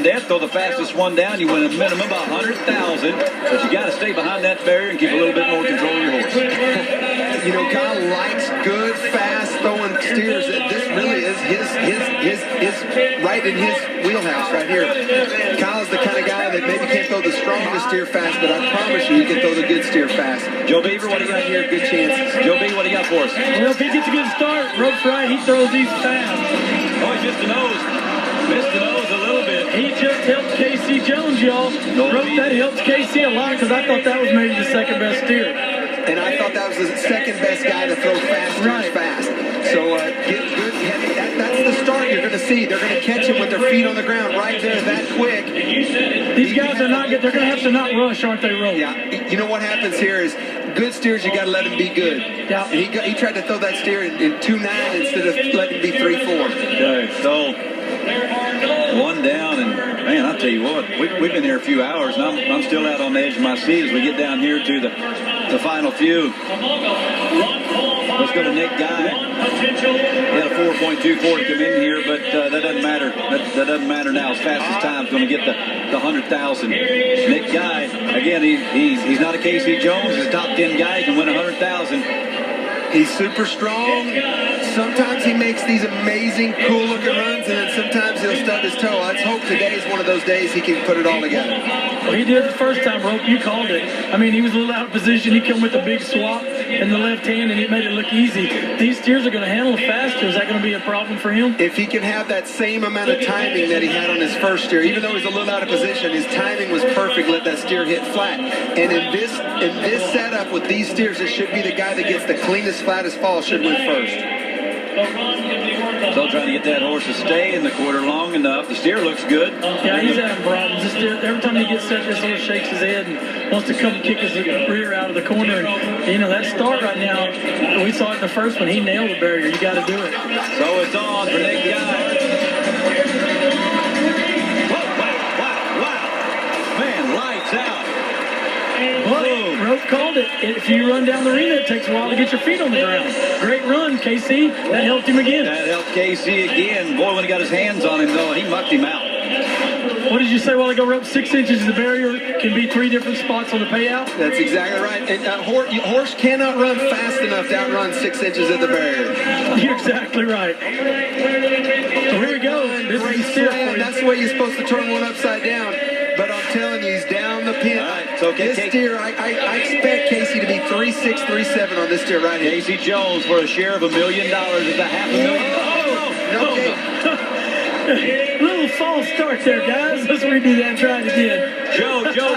death, throw the fastest one down, you win a minimum of 100,000. But you got to stay behind that barrier and keep a little bit more control of your horse. You know, Kyle likes good, fast throwing steers. This really is his right in his wheelhouse right here. Kyle's the kind of guy that maybe can't throw the strongest steer fast, but I promise you, he can throw the good steer fast. Joe Beaver, what do you got here? Good chances. Joe Beaver, what do you got for us? Well, if he gets a good start, Rope's right, he throws these fast. Oh, he missed the nose. Missed the nose a little bit. He just helped Casey Jones, y'all. Rope, that helps Casey a lot because I thought that was maybe the second best steer. And I thought that was the second best guy to throw fast steers fast. So get good. That's the start you're going to see. They're going to catch him with their feet on the ground right there that quick. These guys are not good. They're going to have to not rush, aren't they, Rope? Yeah. You know what happens here is good steers, you got to let them be good. Yeah. He tried to throw that steer in 2.9 instead of letting him be 3.4. Okay, so one down, and man, I'll tell you what, we've been here a few hours, and I'm still out on the edge of my seat as we get down here to the final few. Let's go to Nick Guy. He had a 4.24 to come in here, but that doesn't matter. That doesn't matter now. His fastest time is going to get the 100,000. Nick Guy, again, he's not a Casey Jones. He's a top 10 guy. He can win 100,000. He's super strong. Sometimes he makes these amazing, cool-looking runs, and then sometimes he'll stub his toe. Let's hope today is one of those days he can put it all together. Well, he did the first time, Rope. You called it. I mean, he was a little out of position. He come with a big swap in the left hand, and it made it look easy. These steers are going to handle it faster. Is that going to be a problem for him? If he can have that same amount of timing that he had on his first steer, even though he's a little out of position, his timing was perfect. Let that steer hit flat. And in this setup with these steers, it should be the guy that gets the cleanest, flattest fall should win first. Still trying to get that horse to stay in the quarter long enough. The steer looks good. Yeah, he's having problems. The steer, every time he gets set, this horse shakes his head and wants to come kick his rear out of the corner. And, you know, that start right now, we saw it in the first one. He nailed the barrier. You got to do it. So it's on for Nick Guy. Wow. Man, lights out. But Rope called it. If you run down the arena, it takes a while to get your feet on the ground. Great run, KC. That helped him again. That helped KC again. Boy, when he got his hands on him, though, he mucked him out. What did you say a while ago, Rope? 6 inches of the barrier can be 3 different spots on the payout? That's exactly right. And horse cannot run fast enough to outrun 6 inches of the barrier. You're exactly right. So here we go. This is slam. That's the way you're supposed to turn one upside down. But I'm telling you, he's down the pin. Right, so this steer, I expect Casey to be 3.6, 3.7 on this steer right here. Casey Jones for a share of $1 million is a $500,000. Little false start there, guys. Let's redo that and try it again.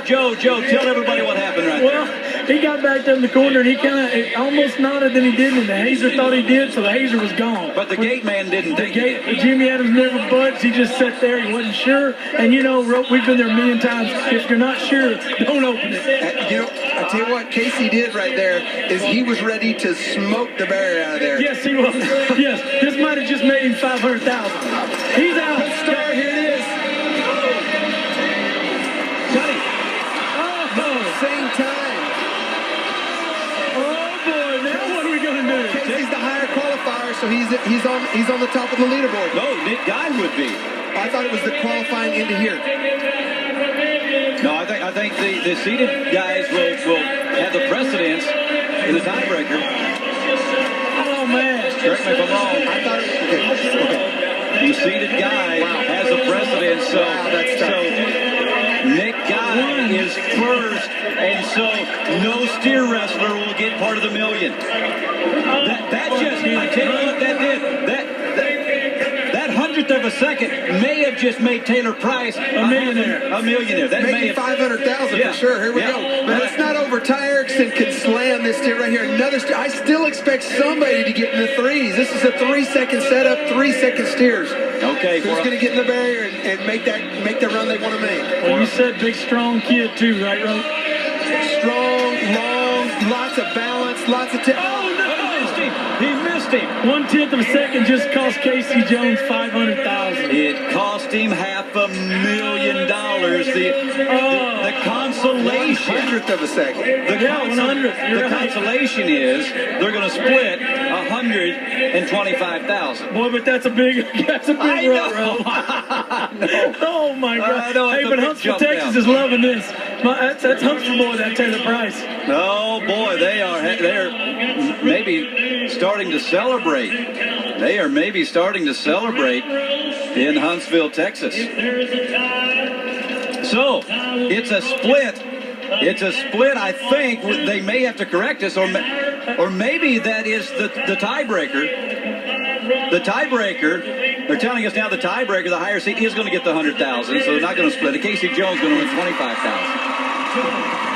Joe, tell everybody what happened right there. Well, he got back up in the corner and he kind of almost nodded, then he didn't, and the hazer thought he did, so the hazer was gone. But the gate man didn't think it. Jimmy Adams never budged. He just sat there. He wasn't sure. And you know, Rope, we've been there a million times. If you're not sure, don't open it. You know, I tell you what Casey did right there is he was ready to smoke the barrier out of there. Yes, he was. Yes, this might have just made him 500,000. He's out. Start, here it is. Got it. Same time. Oh boy, now what are we gonna do? Casey's the higher qualifier, so he's on the top of the leaderboard. No, Nick Guy would be. I thought it was the qualifying into here. No, I think the seated guys will have the precedence in the tiebreaker. Oh man. Correct me if I'm wrong. I thought okay. The seated guy has a precedence, so Nick Guy is first, and so no steer wrestler will get part of the $1 million. That just, I tell you what that did. That 100th of a second may have just made Taylor Price a millionaire. That may be 500,000 for sure. Here we go. But let's not overtie Erickson can slam this steer right here. Another steer. I still expect somebody to get in the threes. This is a 3-second setup, 3-second steers. Okay. Who's going to get in the barrier and make the run they want to make? Well, you said big, strong kid too, right, Rope? Strong, long, lots of balance, lots of... Oh, no! He missed him. 1/10 of a second just cost Casey Jones 500,000. It cost him $500,000. The consolation. 100th of a second. The consolation is they're going to split $100,000. $125,000. Boy, but that's a big rut row. Oh my God! Hey, but Huntsville, Texas is loving this. That's Huntsville boy, that Taylor Price. Oh boy, they're maybe starting to celebrate. They are maybe starting to celebrate in Huntsville, Texas. So it's a split. It's a split. I think they may have to correct us, or maybe that is the tiebreaker. The tiebreaker. They're telling us now the tiebreaker, the higher seed, is going to get the $100,000, so they're not going to split it. Casey Jones going to win $25,000.